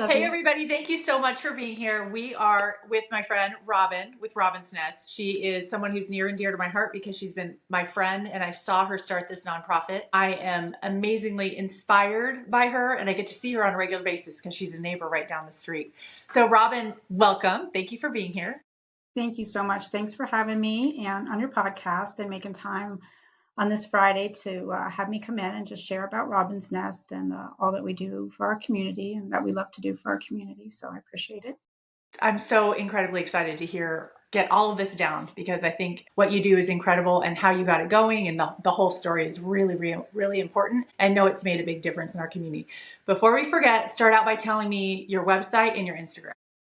Hey, everybody. Thank you so much for being here. We are with my friend Robyne with Robyne's Nest. She is someone who's near and dear to my heart because she's been my friend and I saw her start this nonprofit. I am amazingly inspired by her and I get to see her on a regular basis because she's a neighbor right down the street. So Robyne, welcome. Thank you for being here. Thank you so much. Thanks for having me and on your podcast and making time on this Friday to have me come in and just share about Robyne's Nest and all that we do for our community and that we love to do for our community. So I appreciate it. I'm so incredibly excited to get all of this down because I think what you do is incredible and how you got it going and the whole story is really important. I know it's made a big difference in our community. Before we forget, start out by telling me your website and your Instagram.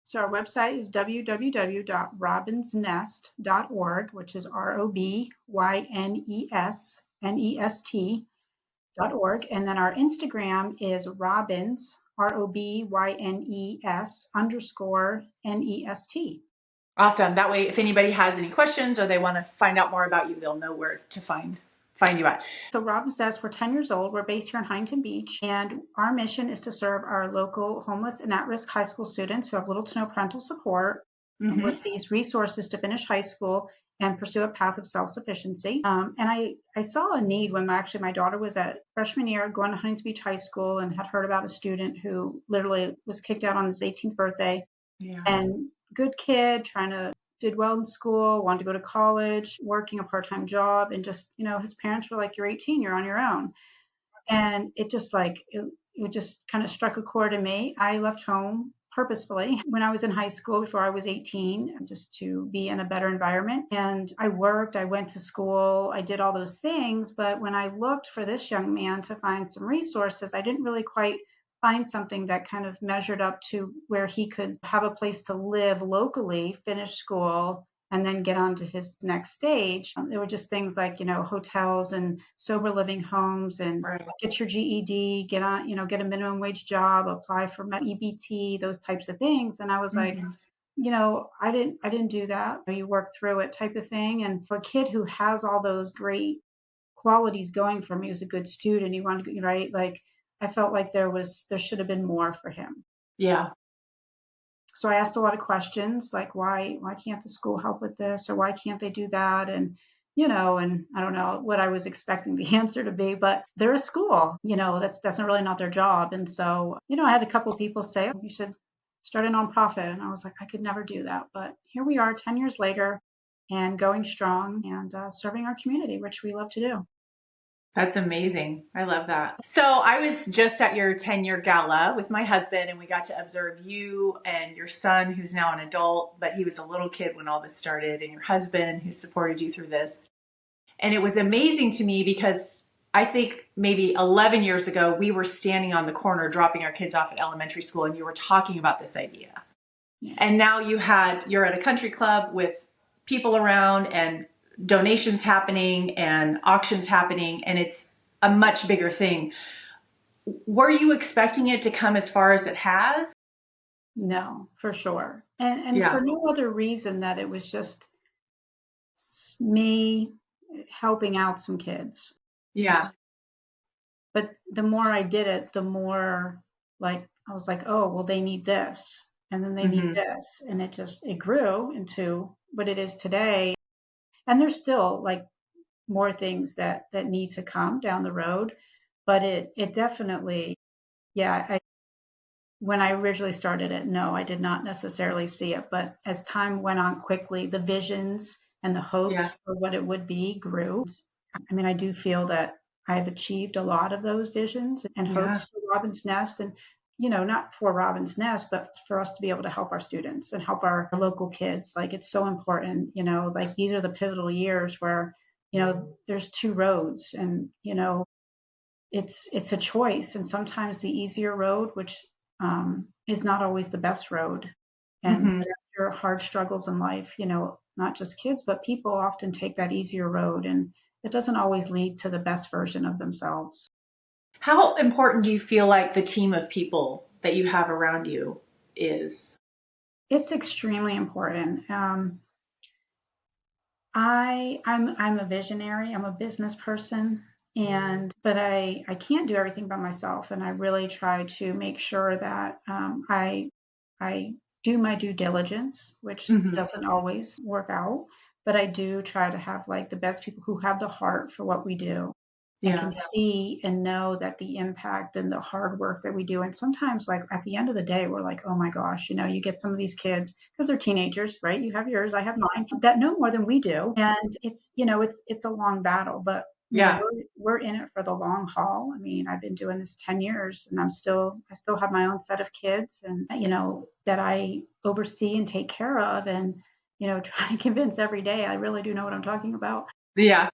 So our website is www.robynesnest.org, which is ROBYNESNEST.org. And then our Instagram is Robynes, ROBYNES_NEST. Awesome. That way, if anybody has any questions or they want to find out more about you, they'll know where to find you at. So Robyne's Nest, we're 10 years old. We're based here in Huntington Beach, and our mission is to serve our local homeless and at-risk high school students who have little to no parental support with these resources to finish high school and pursue a path of self-sufficiency. And I saw a need when actually my daughter was at freshman year going to Huntington Beach High School and had heard about a student who literally was kicked out on his 18th birthday. Yeah. And good kid, did well in school, wanted to go to college, working a part-time job, and just, his parents were like, you're 18, you're on your own. And it just it just kind of struck a chord in me. I left home purposefully when I was in high school before I was 18, just to be in a better environment. And I worked, I went to school, I did all those things. But when I looked for this young man to find some resources, I didn't really quite find something that kind of measured up to where he could have a place to live locally, finish school, and then get on to his next stage. There were just things like, hotels and sober living homes and get your GED, get a minimum wage job, apply for EBT, those types of things. And I was like, I didn't do that. You work through it type of thing. And for a kid who has all those great qualities going for him, he was a good student. He wanted to, right? Like, I felt like there should have been more for him. Yeah. So I asked a lot of questions like, why can't the school help with this? Or why can't they do that? And, and I don't know what I was expecting the answer to be, but they're a school, that's really not their job. And so, I had a couple of people say, oh, you should start a nonprofit. And I was like, I could never do that. But here we are 10 years later and going strong and serving our community, which we love to do. That's amazing. I love that. So I was just at your 10-year gala with my husband and we got to observe you and your son, who's now an adult, but he was a little kid when all this started, and your husband who supported you through this. And it was amazing to me because I think maybe 11 years ago, we were standing on the corner dropping our kids off at elementary school and you were talking about this idea. Yeah. And now you're at a country club with people around and donations happening and auctions happening, and it's a much bigger thing. Were you expecting it to come as far as it has? No, for sure. And for no other reason that it was just me helping out some kids. Yeah. But the more I did it, the more I was like, oh, well, they need this. And then they need this. And it grew into what it is today. And there's still more things that need to come down the road. But it definitely, when I originally started it, no, I did not necessarily see it. But as time went on quickly, the visions and the hopes for what it would be grew. I mean, I do feel that I've achieved a lot of those visions and hopes for Robyne's Nest. And, not for Robyne's Nest, but for us to be able to help our students and help our local kids. It's so important, these are the pivotal years where, there's two roads and, it's a choice. And sometimes the easier road, which is not always the best road. And after hard struggles in life, not just kids, but people often take that easier road, and it doesn't always lead to the best version of themselves. How important do you feel like the team of people that you have around you is? It's extremely important. I'm a visionary. I'm a business person, But I can't do everything by myself, and I really try to make sure that I do my due diligence, which Hmm. doesn't always work out, but I do try to have like the best people who have the heart for what we do and Yeah. can see and know that the impact and the hard work that we do. And sometimes, like at the end of the day, we're like, oh my gosh, you get some of these kids because they're teenagers, right? You have yours, I have mine, that know more than we do, and it's a long battle, but Yeah. we're in it for the long haul. I mean, I've been doing this 10 years, and I still have my own set of kids, and that I oversee and take care of, and try to convince every day I really do know what I'm talking about. Yeah.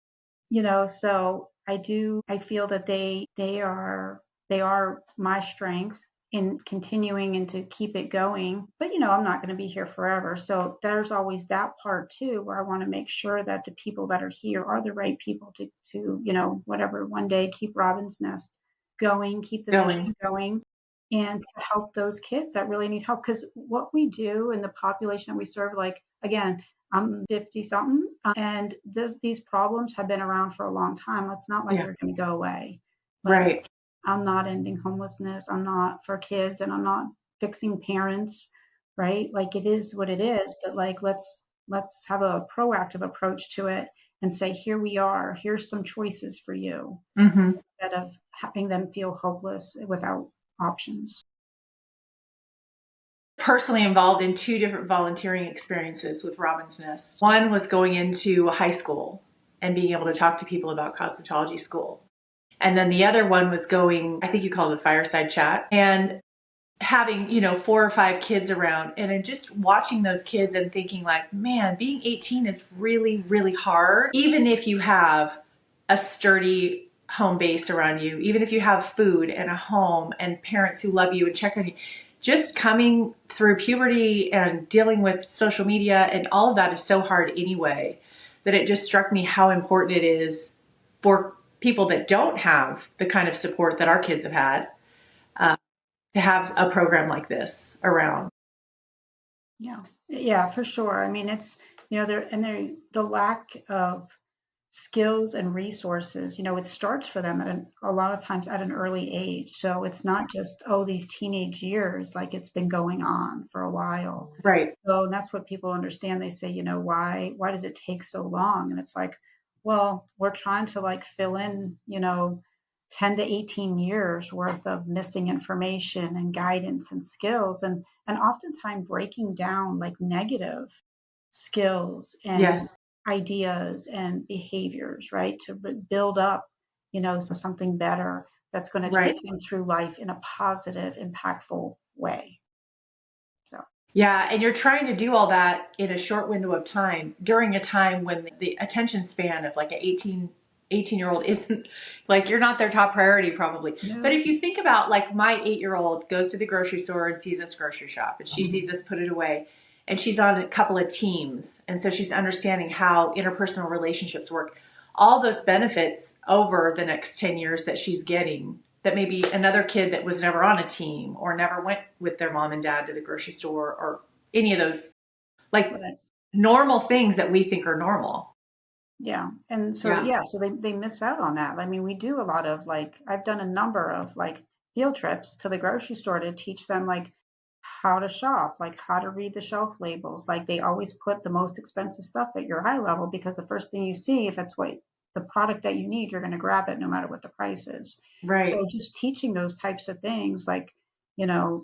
So I feel that they are my strength in continuing and to keep it going. But I'm not going to be here forever. So there's always that part too, where I want to make sure that the people that are here are the right people to whatever, one day keep Robin's Nest going, keep the Going. mission going, and to help those kids that really need help. Because what we do in the population that we serve, like again, I'm 50 something, and these problems have been around for a long time. It's not like Yeah. they're going to go away. Like, Right. I'm not ending homelessness. I'm not for kids, and I'm not fixing parents, right? Like, it is what it is. But like, let's have a proactive approach to it and say, here we are. Here's some choices for you, Hmm. instead of having them feel hopeless without options. Personally involved in two different volunteering experiences with Robin's Nest. One was going into a high school and being able to talk to people about cosmetology school. And then the other one was going, I think you called it a fireside chat, and having, 4 or 5 kids around and then just watching those kids and thinking like, man, being 18 is really, really hard. Even if you have a sturdy home base around you, even if you have food and a home and parents who love you and check on you, just coming through puberty and dealing with social media and all of that is so hard anyway, that it just struck me how important it is for people that don't have the kind of support that our kids have had, to have a program like this around. Yeah. Yeah, for sure. I mean, it's, the lack of skills and resources, it starts for them a lot of times at an early age. So it's not just, oh, these teenage years, like it's been going on for a while. Right. So that's what people understand. They say, why does it take so long? And it's like, well, we're trying to like fill in, 10 to 18 years worth of missing information and guidance and skills, and oftentimes breaking down like negative skills and Yes. ideas and behaviors, right? To build up, something better that's going to Right. take them through life in a positive, impactful way. So, Yeah. And you're trying to do all that in a short window of time during a time when the attention span of like an 18-year old isn't like, you're not their top priority probably. But no. if you think about like my 8-year old goes to the grocery store and sees us grocery shop and she sees us put it away and she's on a couple of teams. And so she's understanding how interpersonal relationships work. All those benefits over the next 10 years that she's getting, that maybe another kid that was never on a team or never went with their mom and dad to the grocery store or any of those like Right. normal things that we think are normal. Yeah. And so, Yeah. yeah, so they miss out on that. I mean, we do a lot of like, I've done a number of like field trips to the grocery store to teach them like how to shop, like how to read the shelf labels. Like they always put the most expensive stuff at your eye level because the first thing you see, if it's what the product that you need, you're going to grab it no matter what the price is. So Right. just teaching those types of things, like, you know,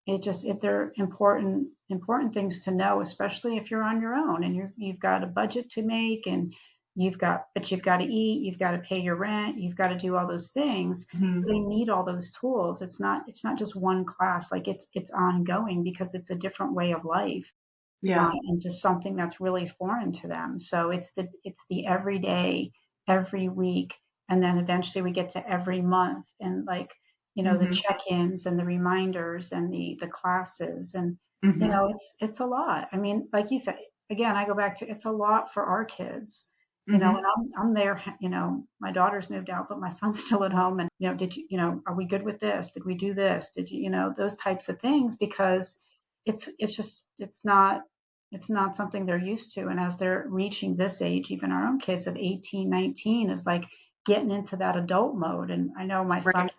if they're important things to know, especially if you're on your own and you've got a budget to make, and you've got to eat, you've got to pay your rent, you've got to do all those things. Hmm. They need all those tools. It's not just one class, like it's ongoing because it's a different way of life, Yeah. and just something that's really foreign to them. So it's the everyday, every week, and then eventually we get to every month, and like the Hmm. check-ins and the reminders and the classes, and Hmm. it's a lot. I mean, like you said, again, I go back to it's a lot for our kids. Hmm. And I'm there. My daughter's moved out, but my son's still at home. And did are we good with this? Did we do this? Did those types of things, because it's just it's not something they're used to. And as they're reaching this age, even our own kids of 18, 19, of like, getting into that adult mode. And I know my son, Right.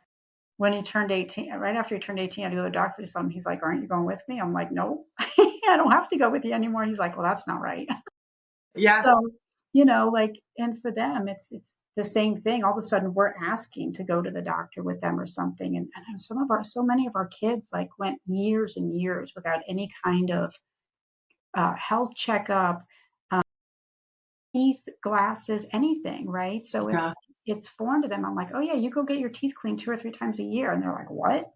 when he turned 18, right after he turned 18, I had to go to the doctor for something. He's like, aren't you going with me? I'm like, no, I don't have to go with you anymore. He's like, well, that's not right. Yeah. So, like, and for them, it's the same thing. All of a sudden, we're asking to go to the doctor with them or something, and so many of our kids like went years and years without any kind of health checkup, teeth, glasses, anything, right? So Yeah. it's foreign to them. I'm like, oh yeah, you go get your teeth cleaned 2 or 3 times a year, and they're like, what?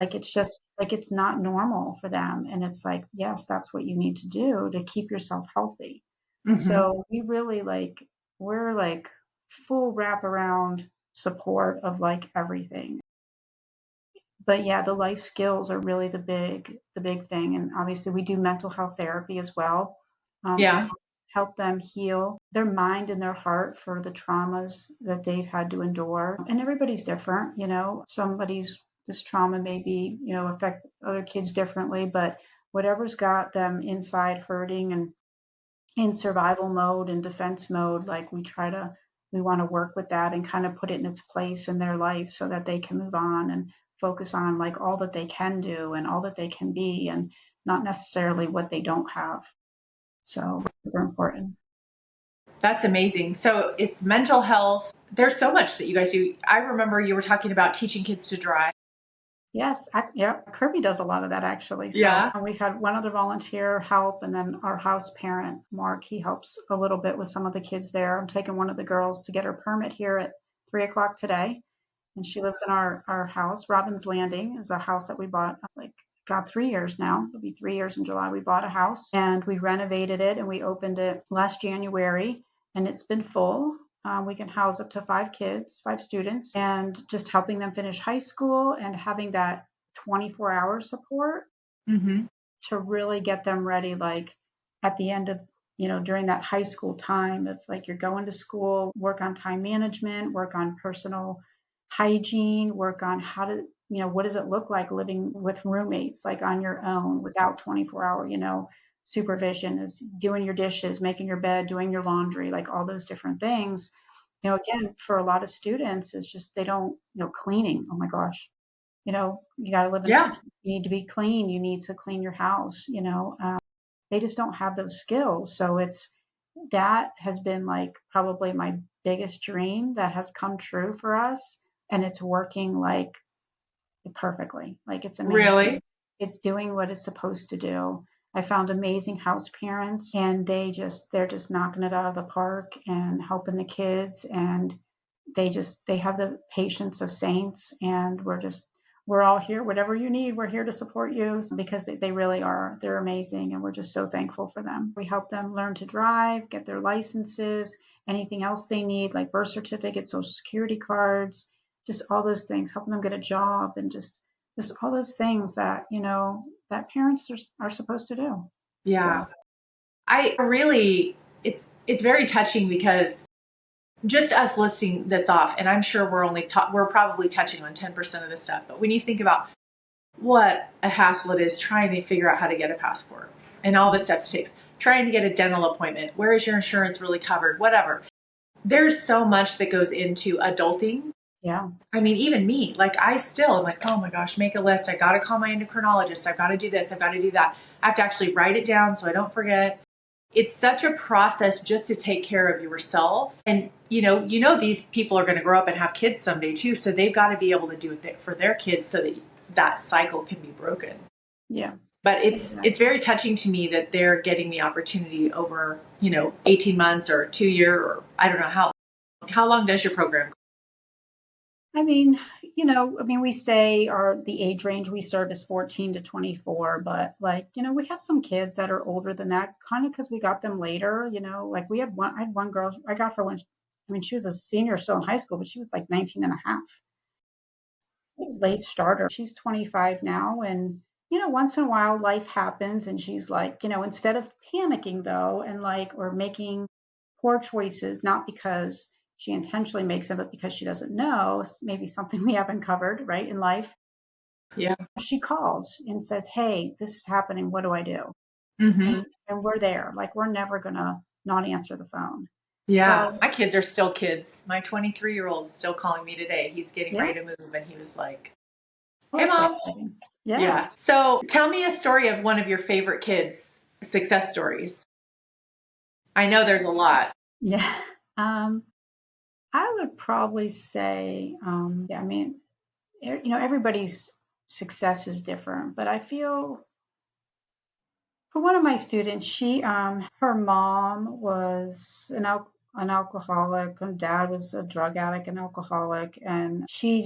Like it's just like it's not normal for them, and it's like, yes, that's what you need to do to keep yourself healthy. Hmm. So we really we're like full wraparound support of like everything. But yeah, the life skills are really the big thing. And obviously we do mental health therapy as well, to Yeah. help them heal their mind and their heart for the traumas that they've had to endure. And everybody's different, somebody's this trauma may be, affect other kids differently, but whatever's got them inside hurting and in survival mode and defense mode, like we want to work with that and kind of put it in its place in their life so that they can move on and focus on like all that they can do and all that they can be and not necessarily what they don't have. So super important. That's amazing. So it's mental health. There's so much that you guys do. I remember you were talking about teaching kids to drive. Yes, yeah, Kirby does a lot of that actually. So Yeah. we've had one other volunteer help, and then our house parent, Mark, he helps a little bit with some of the kids there. I'm taking one of the girls to get her permit here at 3 o'clock today, and she lives in our house. Robin's Landing is a house that we bought like got 3 years now. It'll be 3 years in July. We bought a house and we renovated it and we opened it last January, and it's been full. We can house up to 5 kids, 5 students, and just helping them finish high school and having that 24-hour support Hmm. to really get them ready, like at the end of, during that high school time, if like you're going to school, work on time management, work on personal hygiene, work on how to, what does it look like living with roommates, like on your own without 24-hour, supervision, is doing your dishes, making your bed, doing your laundry, like all those different things. Again, for a lot of students, it's just they don't, cleaning. Oh my gosh, you got to live in, Yeah. you need to be clean. You need to clean your house, they just don't have those skills. So that has been like probably my biggest dream that has come true for us. And it's working like perfectly. Like it's amazing. Really? It's doing what it's supposed to do. I found amazing house parents, and they're just knocking it out of the park and helping the kids, and they have the patience of saints, and we're all here. Whatever you need, we're here to support you, because they really are. They're amazing, and we're just so thankful for them. We help them learn to drive, get their licenses, anything else they need, like birth certificates, social security cards, just all those things, helping them get a job, and just all those things that that parents are supposed to do. Yeah. So I really, it's very touching because just us listing this off, and I'm sure we're probably touching on 10% of the stuff. But when you think about what a hassle it is trying to figure out how to get a passport and all the steps it takes, trying to get a dental appointment, where is your insurance really covered, whatever. There's so much that goes into adulting. yeah, I mean, even me, like I still am like, oh my gosh, make a list. I got to call my endocrinologist. I've got to do this. I've got to do that. I have to actually write it down so I don't forget. It's such a process just to take care of yourself. And these people are going to grow up and have kids someday too. So they've got to be able to do it for their kids so that that cycle can be broken. yeah, But it's exactly. very touching to me that they're getting the opportunity over, 18 months or 2 year, or I don't know how long does your program? We say the age range we serve is 14 to 24, but like, we have some kids that are older than that, kind of because we got them later, like I had one girl, I got her when, she was a senior still in high school, but she was like 19 and a half, late starter. She's 25 now. And, once in a while life happens and she's like, instead of panicking though, and like, or making poor choices, not because she intentionally makes them, but because she doesn't know, maybe something we haven't covered, right, in life. Yeah. She calls and says, hey, this is happening. What do I do? Hmm. And we're there. Like, we're never going to not answer the phone. Yeah. So My kids are still kids. My 23-year-old is still calling me today. He's getting yeah, ready to move and he was like, well, "Hey that's so mom." exciting. Yeah, Yeah. So tell me a story of one of your favorite kids' success stories. I know there's a lot. yeah. Um, I would probably say, yeah, I mean, everybody's success is different, but I feel for one of my students, her mom was an alcoholic, and dad was a drug addict and alcoholic, and she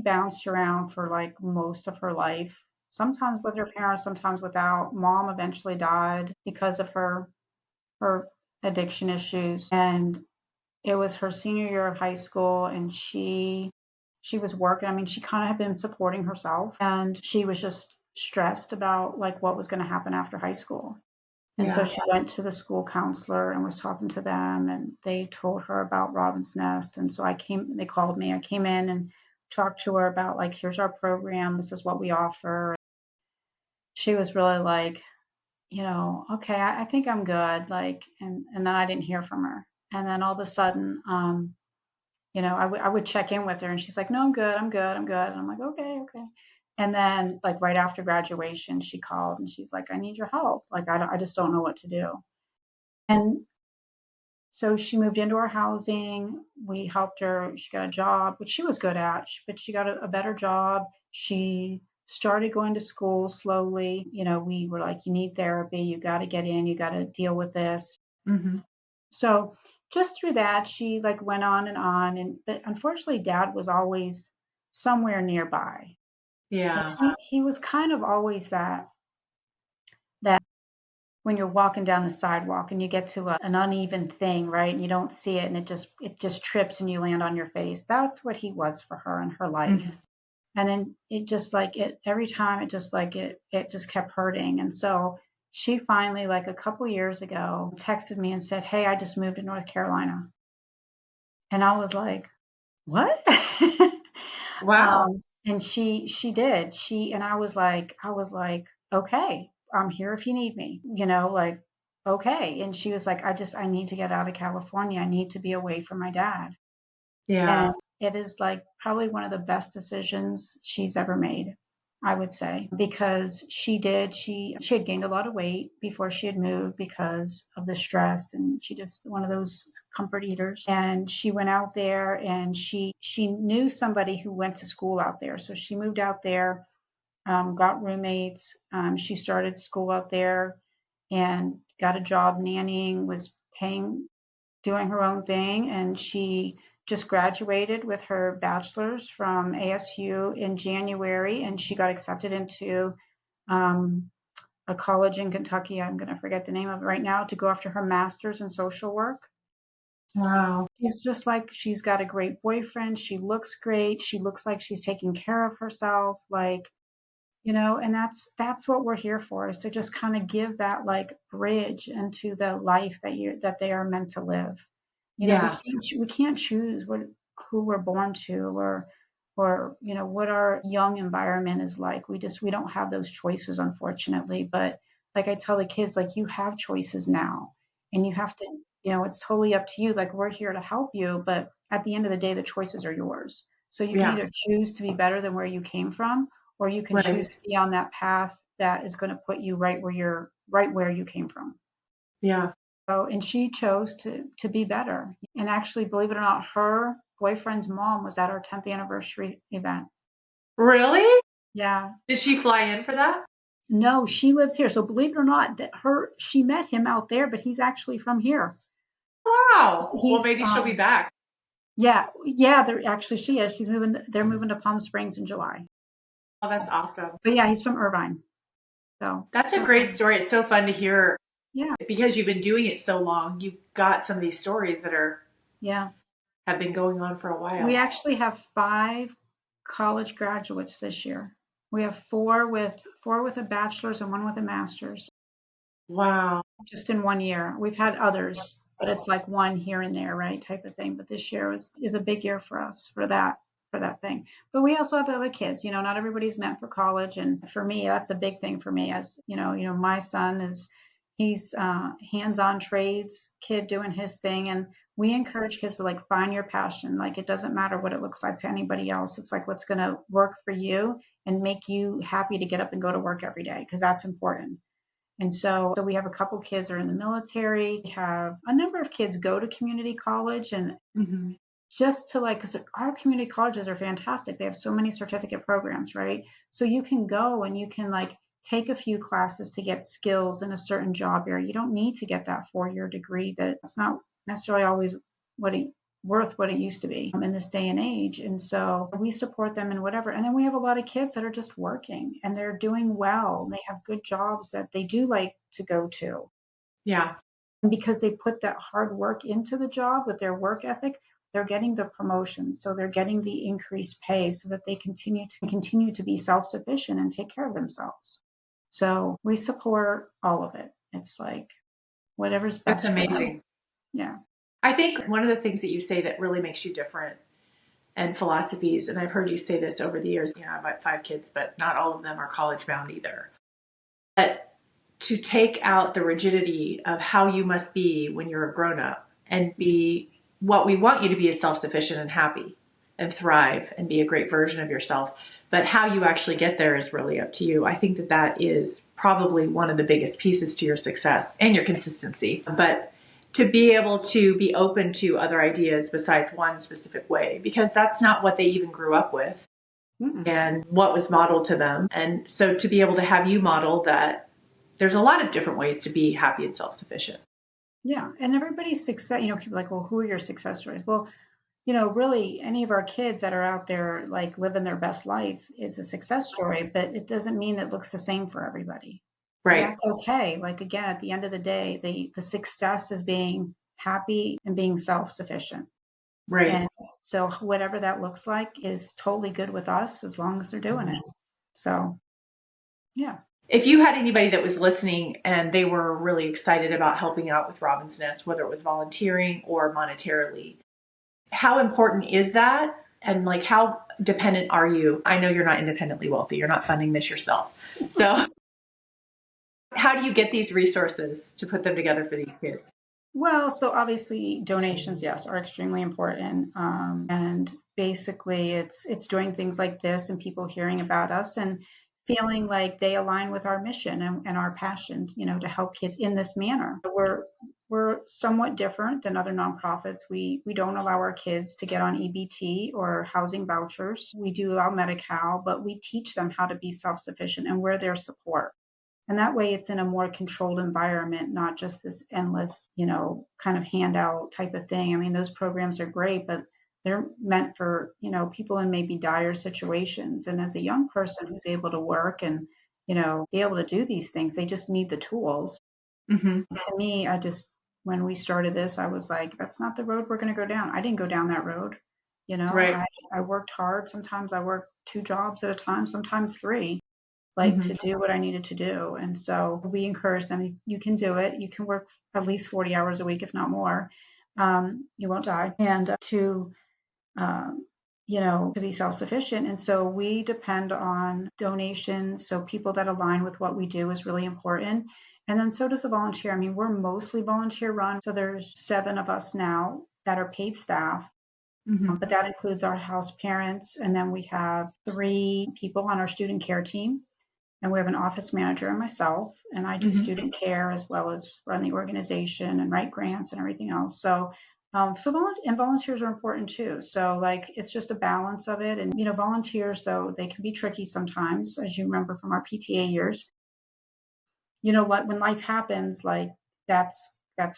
bounced around for like most of her life. Sometimes with her parents, sometimes without. Mom eventually died because of her addiction issues, and it was her senior year of high school, and she was working. I mean, she kind of had been supporting herself, and she was just stressed about like what was going to happen after high school. And so Yeah. she went to the school counselor and was talking to them, and they told her about Robin's Nest. And so they called me. I came in and talked to her about like, here's our program. This is what we offer. She was really like, okay, I think I'm good. Like, and then I didn't hear from her. And then all of a sudden, I would check in with her and she's like, no, I'm good. I'm good. I'm good. And I'm like, okay, okay. And then like right after graduation, she called and she's like, I need your help. Like, I just don't know what to do. And so she moved into our housing. We helped her. She got a job, which she was good at, but she got a better job. She started going to school slowly. We were like, you need therapy. You got to get in. You got to deal with this. Hmm. So just through that, she like went on and on. And but unfortunately, dad was always somewhere nearby. And Yeah. he was kind of always that when you're walking down the sidewalk and you get to an uneven thing, right? And you don't see it and it just trips and you land on your face. That's what he was for her in her life. Hmm. And then it just like it every time it just like it just kept hurting. And so she finally like a couple years ago texted me and said, "Hey, I just moved to North Carolina." And I was like, "What?" Wow. And she did. And I was like, okay, I'm here if you need me, like, okay. And she was like, I need to get out of California. I need to be away from my dad. Yeah. And it is like probably one of the best decisions she's ever made, I would say, because she had gained a lot of weight before she had moved because of the stress, and she just one of those comfort eaters. And she went out there and she knew somebody who went to school out there. So she moved out there, got roommates. She started school out there and got a job nannying, was paying doing her own thing, and she just graduated with her bachelor's from ASU in January, and she got accepted into um, a college in Kentucky. I'm going to forget the name of it right now to go after her master's in social work. Wow. She's just like she's got a great boyfriend. She looks great. She looks like she's taking care of herself. Like and that's what we're here for, is to just kind of give that like bridge into the life that they are meant to live. We Yeah. can't choose who we're born to, or what our young environment is like. We don't have those choices, unfortunately. But like I tell the kids, like, you have choices now, and you have to, it's totally up to you. Like, we're here to help you, but at the end of the day, the choices are yours. So you can Yeah. either choose to be better than where you came from, or you can choose Right. to be on that path that is going to put you right where you came from. Yeah. So, and she chose to be better. And actually, believe it or not, her boyfriend's mom was at our 10th anniversary event. Really? Yeah. Did she fly in for that? No, she lives here. So believe it or not, that she met him out there, but he's actually from here. Wow. Well, He's maybe she'll be back. Yeah, yeah, she is. They're moving to Palm Springs in July. Oh, that's awesome. But yeah, he's from Irvine. So, That's a so great story. It's so fun to hear yeah, because you've been doing it so long. You've got some of these stories that are yeah. have been going on for a We while. actually have 5 college graduates this year. We have four with a bachelor's and one with a master's, Wow. just in one year. We've had others, but it's like one here and there, right, type of thing. But this year is a big year for us for that thing. But we also have other kids. Not everybody's meant for college, and for me, that's a big thing for me. As my son He's hands-on trades kid doing his thing. And we encourage kids to like find your passion. Like it doesn't matter what it looks like to anybody else. It's like what's going to work for you and make you happy to get up and go to work every day, because that's important. And so we have a couple kids that are in the military. We have a number of kids go to community college, and Mm-hmm. just to like, because our community colleges are fantastic. They have so many certificate programs, right? So you can go and you can like take a few classes to get skills in a certain job area. You don't need to get that 4-year degree. That's not necessarily always what it worth what it used to be in this day and age. And so we support them in whatever. And then we have a lot of kids that are just working and they're doing well. They have good jobs that they do like to go to. Yeah. And because they put that hard work into the job with their work ethic, they're getting the promotions. So they're getting the increased pay so that they continue to be self-sufficient and take care of themselves. So we support all of it. It's like whatever's That's best for them. amazing. Yeah. I think one of the things that you say that really makes you different and philosophies, and I've heard you say this over the years, I've got 5 kids, but not all of them are college bound either. But to take out the rigidity of how you must be when you're a grown up and be what we want you to be is self sufficient and happy and thrive and be a great version of yourself. But how you actually get there is really up to you. I think that that is probably one of the biggest pieces to your success and your consistency. But to be able to be open to other ideas besides one specific way, because that's not what they even grew up with Mm-mm. and what was modeled to them. And so to be able to have you model that there's a lot of different ways to be happy and self-sufficient. Yeah. And everybody's success, people are like, well, who are your success stories? Well, really any of our kids that are out there like living their best life is a success story, but it doesn't mean it looks the same for everybody. And Right, that's okay. Like again, at the end of the day, the success is being happy and being self-sufficient. right. And so whatever that looks like is totally good with us as long as they're doing it. So yeah. If you had anybody that was listening and they were really excited about helping out with Robin's Nest, whether it was volunteering or monetarily, how important is that? And like, how dependent are you? I know you're not independently wealthy. You're not funding this yourself. So how do you get these resources to put them together for these kids? Well, so obviously donations, yes, are extremely important. And basically it's doing things like this and people hearing about us and feeling like they align with our mission and our passion, to help kids in this manner. We're somewhat different than other nonprofits. We don't allow our kids to get on EBT or housing vouchers. We do allow Medi-Cal, but we teach them how to be self-sufficient and we're their support. And that way it's in a more controlled environment, not just this endless, kind of handout type of thing. I mean, those programs are great, but they're meant for, people in maybe dire situations. And as a young person who's able to work and, be able to do these things, they just need the tools. Mm-hmm. To me, when we started this, I was like, that's not the road we're going to go down. I didn't go down that road. Right. I worked hard. Sometimes I worked 2 jobs at a time, sometimes 3, like Mm-hmm. to do what I needed to do. And so we encourage them, you can do it. You can work at least 40 hours a week, if not more. You won't die. And um, to be self-sufficient. And so we depend on donations. So people that align with what we do is really important. And then so does the volunteer. I mean, we're mostly volunteer run. So there's 7 of us now that are paid staff, Mm-hmm. but that includes our house parents. And then we have 3 people on our student care team. And we have an office manager and myself, and I do Mm-hmm. student care as well as run the organization and write grants and everything else. So volunteers are important too. So like it's just a balance of it. And volunteers though they can be tricky sometimes, as you remember from our PTA years. Like when life happens, like that's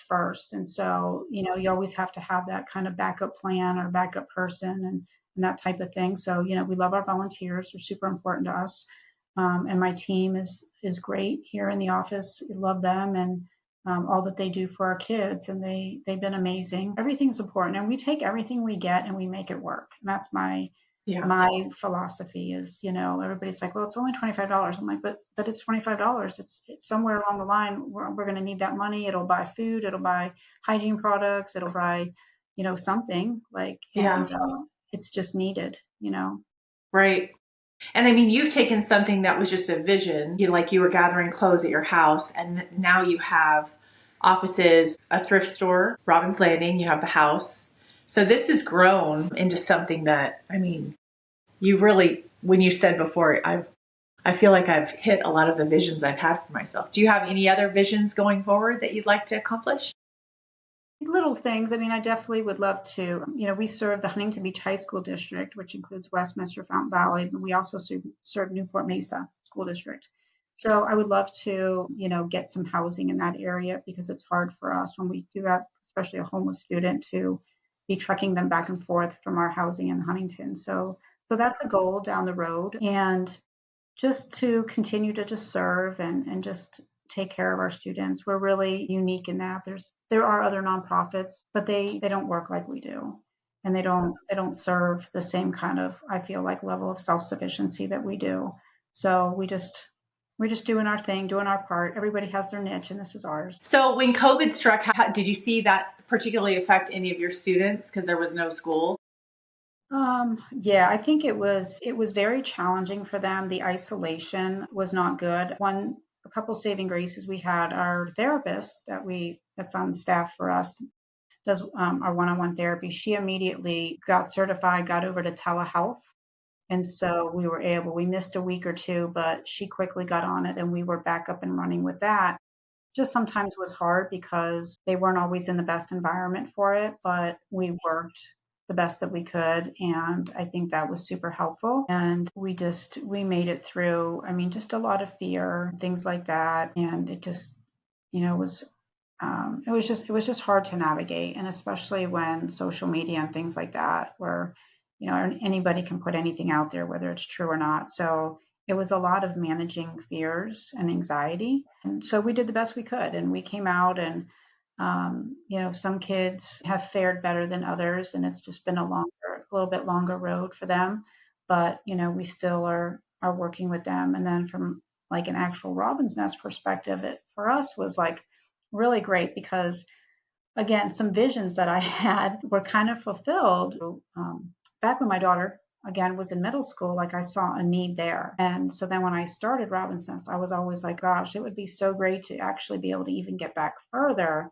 first. And so you always have to have that kind of backup plan or backup person and that type of thing. So we love our volunteers; they're super important to us. And my team is great here in the office. We love them and all that they do for our kids, and they've been amazing. Everything's important, and we take everything we get and we make it work. And that's my Yeah. my philosophy is, everybody's like, well, it's only $25. I'm like, but it's $25. It's somewhere along the line we're going to need that money. It'll buy food, it'll buy hygiene products, it'll buy, something like, Yeah. and it's just needed. Right. And I mean, you've taken something that was just a vision, like you were gathering clothes at your house, and now you have offices, a thrift store, Robbins Landing, you have the house. So this has grown into something that, I mean, you really, when you said before, I feel like I've hit a lot of the visions I've had for myself. Do you have any other visions going forward that you'd like to accomplish? Little things. I mean, I definitely would love to. We serve the Huntington Beach High School District, which includes Westminster, Fountain Valley, but we also serve Newport Mesa School District. So I would love to, get some housing in that area because it's hard for us when we do have, especially a homeless student, to be trekking them back and forth from our housing in Huntington. So that's a goal down the road. And just to continue to just serve and just take care of our students. We're really unique in that there are other nonprofits, but they don't work like we do. And they don't serve the same kind of, I feel like, level of self-sufficiency that we do. So we're just doing our thing, doing our part. Everybody has their niche and this is ours. So when COVID struck, did you see that particularly affect any of your students because there was no school? Yeah, I think it was very challenging for them. The isolation was not good. A couple saving graces we had our therapist that's on staff for us does our one-on-one therapy. She immediately got certified, got over to telehealth, and so we missed a week or two, but she quickly got on it, and we were back up and running with that. Just sometimes was hard because they weren't always in the best environment for it, but we worked the best that we could. And I think that was super helpful. And we made it through. I mean, just a lot of fear, things like that. And it just, was, it was just hard to navigate. And especially when social media and things like that, where, anybody can put anything out there, whether it's true or not. So it was a lot of managing fears and anxiety. And so we did the best we could. And we came out and, some kids have fared better than others. And it's just been a little bit longer road for them. But, we still are working with them. And then from like an actual Robin's Nest perspective, it for us was like really great because again, some visions that I had were kind of fulfilled. Back when my daughter, again, was in middle school, like I saw a need there. And so then when I started Robin's Nest, I was always like, gosh, it would be so great to actually be able to even get back further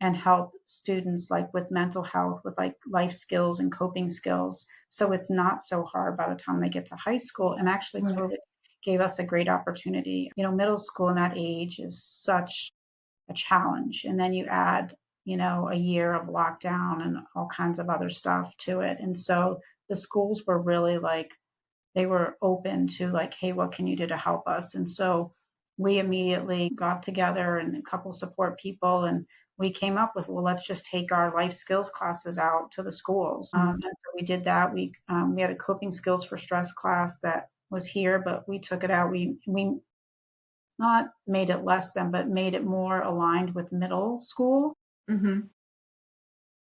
and help students like with mental health, with like life skills and coping skills. So it's not so hard by the time they get to high school. And actually, Right. COVID gave us a great opportunity. Middle school in that age is such a challenge. And then you add, a year of lockdown and all kinds of other stuff to it. And so the schools were really like, they were open to like, hey, what can you do to help us? And so we immediately got together and a couple support people and we came up with, well, let's just take our life skills classes out to the schools. And so we did that. We had a coping skills for stress class that was here, but we took it out. We not made it less than, but made it more aligned with middle school Mm-hmm.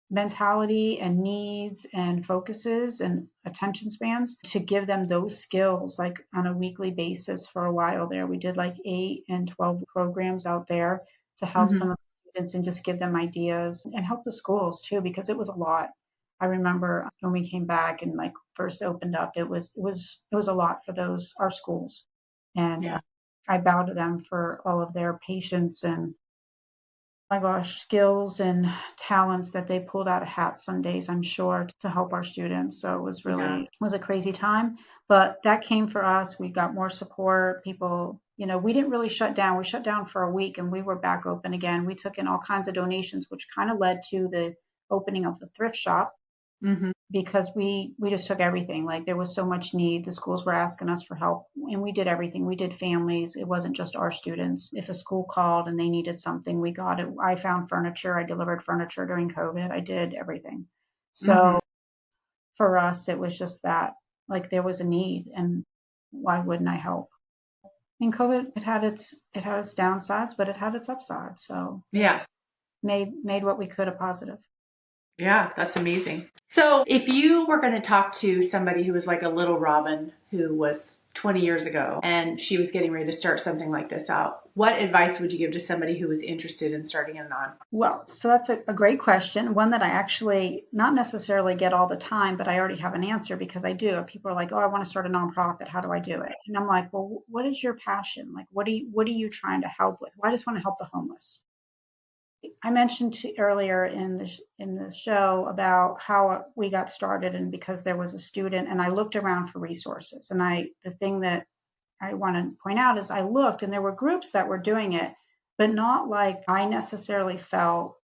mentality and needs and focuses and attention spans to give them those skills like on a weekly basis for a while there. We did like 8 and 12 programs out there to help Mm-hmm. some of the students and just give them ideas and help the schools too, because it was a lot. I remember when we came back and like first opened up, it was a lot for our schools. And Yeah. I bow to them for all of their patience and my gosh, skills and talents that they pulled out of hats some days, I'm sure, to help our students. So Yeah. it was a crazy time, but that came for us. We got more support. People, we didn't really shut down. We shut down for a week and we were back open again. We took in all kinds of donations, which kind of led to the opening of the thrift shop Mm-hmm. because we just took everything. Like there was so much need. The schools were asking us for help and we did everything. We did families. It wasn't just our students. If a school called and they needed something, we got it. I found furniture. I delivered furniture during COVID. I did everything. Mm-hmm. So for us, it was just that like there was a need and why wouldn't I help? In COVID, it had its downsides, but it had its upsides. So Yeah. it's made what we could a positive. Yeah, that's amazing. So, if you were going to talk to somebody who was like a little Robin who was 20 years ago and she was getting ready to start something like this out, what advice would you give to somebody who was interested in starting a non? Well, so that's a great question. One that I actually not necessarily get all the time, but I already have an answer because I do. People are like, "Oh, I want to start a nonprofit. How do I do it?" And I'm like, "Well, what is your passion? Like, what are you trying to help with?" Well, I just want to help the homeless. I mentioned earlier in the show about how we got started, and because there was a student, and I looked around for resources. And the thing that I want to point out is I looked, and there were groups that were doing it, but not like I necessarily felt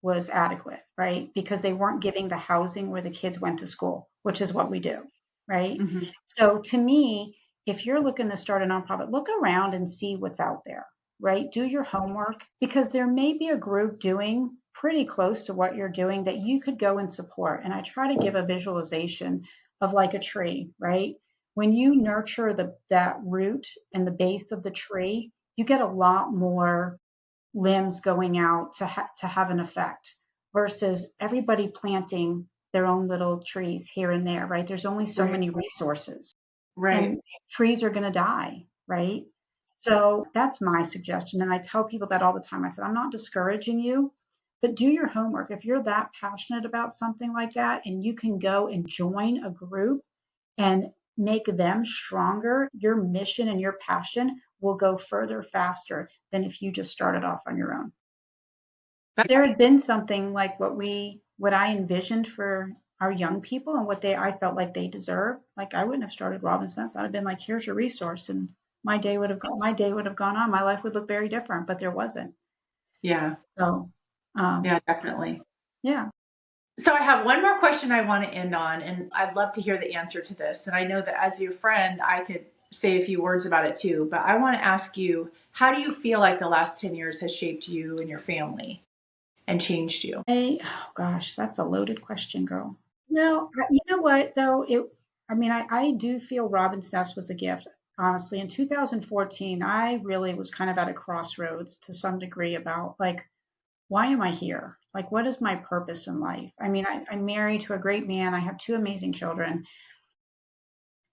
was adequate, right? Because they weren't giving the housing where the kids went to school, which is what we do, right? Mm-hmm. So to me, if you're looking to start a nonprofit, look around and see what's out there, right? Do your homework because there may be a group doing pretty close to what you're doing that you could go and support. And I try to give a visualization of like a tree, right? When you nurture that root and the base of the tree, you get a lot more limbs going out to have an effect versus everybody planting their own little trees here and there, right? There's only so Right. many resources Right. and trees are going to die, right? So that's my suggestion. And I tell people that all the time. I said, I'm not discouraging you, but do your homework. If you're that passionate about something like that and you can go and join a group and make them stronger, your mission and your passion will go further faster than if you just started off on your own. If there had been something like what I envisioned for our young people and what they I felt like they deserve, like I wouldn't have started Robinson's. I'd have been like, here's your resource, and my day would have gone on. My life would look very different, but there wasn't. Yeah. So, um, Yeah, definitely. yeah. So I have one more question I want to end on, and I'd love to hear the answer to this. And I know that as your friend, I could say a few words about it too, but I want to ask you, how do you feel like the last 10 years has shaped you and your family and changed you? Oh gosh, that's a loaded question, girl. Well, you know what though? I mean, I do feel Robin's Nest was a gift. Honestly, in 2014, I really was kind of at a crossroads to some degree about like, why am I here? Like, what is my purpose in life? I mean, I'm married to a great man. I have two amazing children,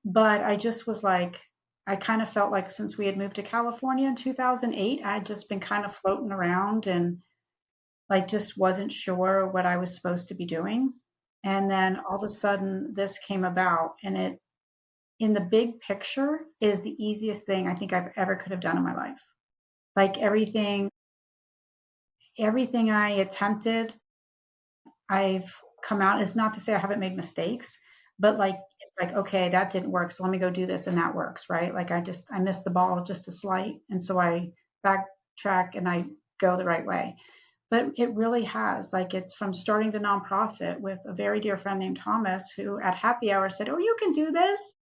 but I just was like, I kind of felt like since we had moved to California in 2008, I'd just been kind of floating around and like just wasn't sure what I was supposed to be doing. And then all of a sudden this came about and it in the big picture is the easiest thing I think I've ever could have done in my life. Like everything I attempted, I've come out. It's not to say I haven't made mistakes, but like it's like, okay, that didn't work. So let me go do this and that works, right? Like I missed the ball just a slight. And so I backtrack and I go the right way. But it really has. Like it's from starting the nonprofit with a very dear friend named Thomas, who at happy hour said, "Oh, you can do this."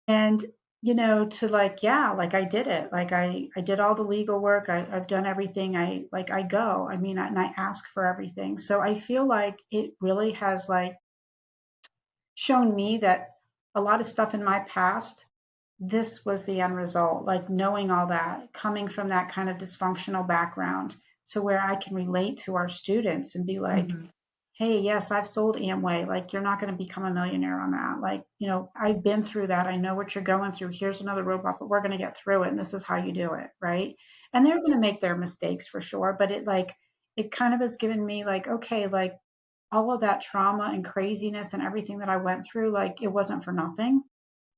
And, to like, yeah, like I did it. Like I did all the legal work. I've done everything. I go. I mean, and I ask for everything. So I feel like it really has like shown me that a lot of stuff in my past, this was the end result. Like knowing all that, coming from that kind of dysfunctional background to where I can relate to our students and be like, Hmm. hey, yes, I've sold Amway. Like, you're not going to become a millionaire on that. Like, I've been through that. I know what you're going through. Here's another robot, but we're going to get through it. And this is how you do it. Right. And they're going to make their mistakes for sure. But it kind of has given me like, okay, like all of that trauma and craziness and everything that I went through, like, it wasn't for nothing.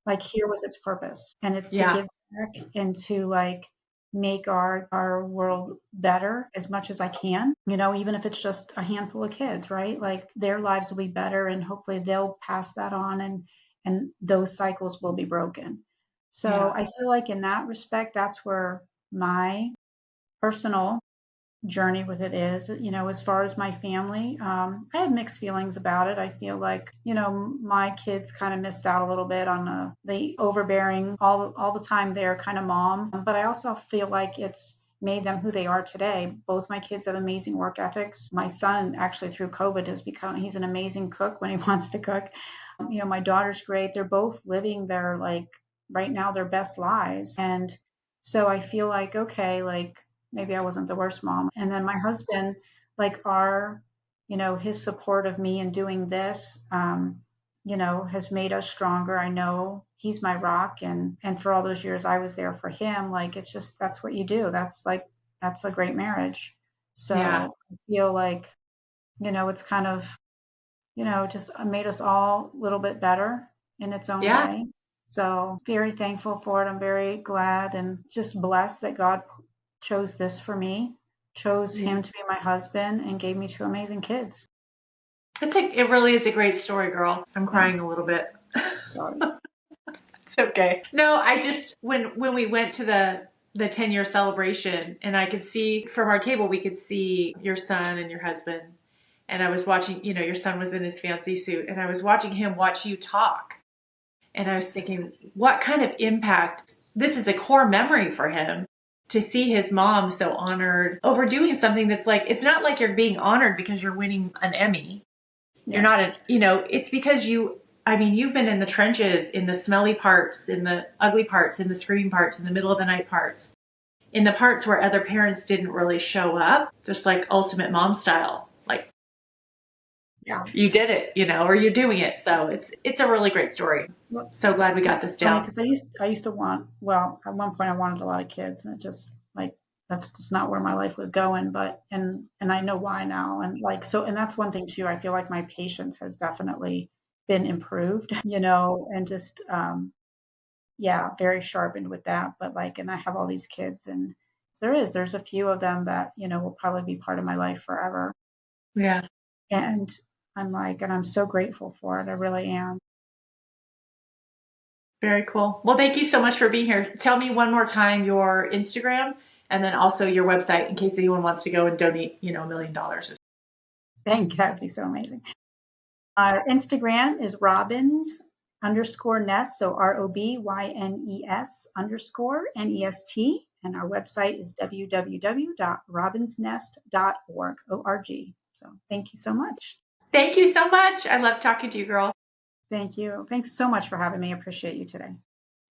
Like, here was its purpose. And it's to Yeah. give back and to like, make our world better as much as I can, even if it's just a handful of kids, right? Like their lives will be better and hopefully they'll pass that on and those cycles will be broken. So Yeah. I feel like in that respect, that's where my personal journey with it is. As far as my family, I had mixed feelings about it. I feel like, my kids kind of missed out a little bit on the overbearing all the time there kind of mom. But I also feel like it's made them who they are today. Both my kids have amazing work ethics. My son actually through COVID he's an amazing cook when he wants to cook. My daughter's great. They're both living their like right now their best lives. And so I feel like, okay, like maybe I wasn't the worst mom. And then my husband, like his support of me in doing this, has made us stronger. I know he's my rock, and for all those years I was there for him. Like, it's just, that's what you do. That's a great marriage. Yeah. So I feel like, it's kind of, just made us all a little bit better in its own Yeah. way. So very thankful for it. I'm very glad and just blessed that God chose this for me, chose Yeah. him to be my husband, and gave me two amazing kids. It really is a great story, girl. I'm crying Thanks. a little bit. Sorry. It's okay. No, I just when we went to the 10-year celebration and I could see from our table we could see your son and your husband, and I was watching, your son was in his fancy suit and I was watching him watch you talk, and I was thinking what kind of impact, this is a core memory for him, to see his mom so honored over doing something that's like, it's not like you're being honored because you're winning an Emmy. You're Yeah. not it's because you've been in the trenches, in the smelly parts, in the ugly parts, in the screaming parts, in the middle of the night parts, in the parts where other parents didn't really show up, just like ultimate mom style. Like, Yeah. you did it, or you're doing it. So it's a really great story. Well, So glad we got it's this funny down. because I used to want, well, at one point I wanted a lot of kids, and it just like, that's just not where my life was going. But and I know why now. And like, so, and that's one thing too. I feel like my patience has definitely been improved, and just yeah, very sharpened with that. But like, and I have all these kids, and there's a few of them that, will probably be part of my life forever. Yeah. And and I'm so grateful for it. I really am. Very cool. Well, thank you so much for being here. Tell me one more time your Instagram and then also your website in case anyone wants to go and donate, $1 million. Thank God, it'd be so amazing. Our Instagram is Robynes_nest, so ROBYNES_NEST, and our website is www.robinsnest.org. O-R-G. So thank you so much. Thank you so much. I love talking to you, girl. Thank you. Thanks so much for having me. I appreciate you today.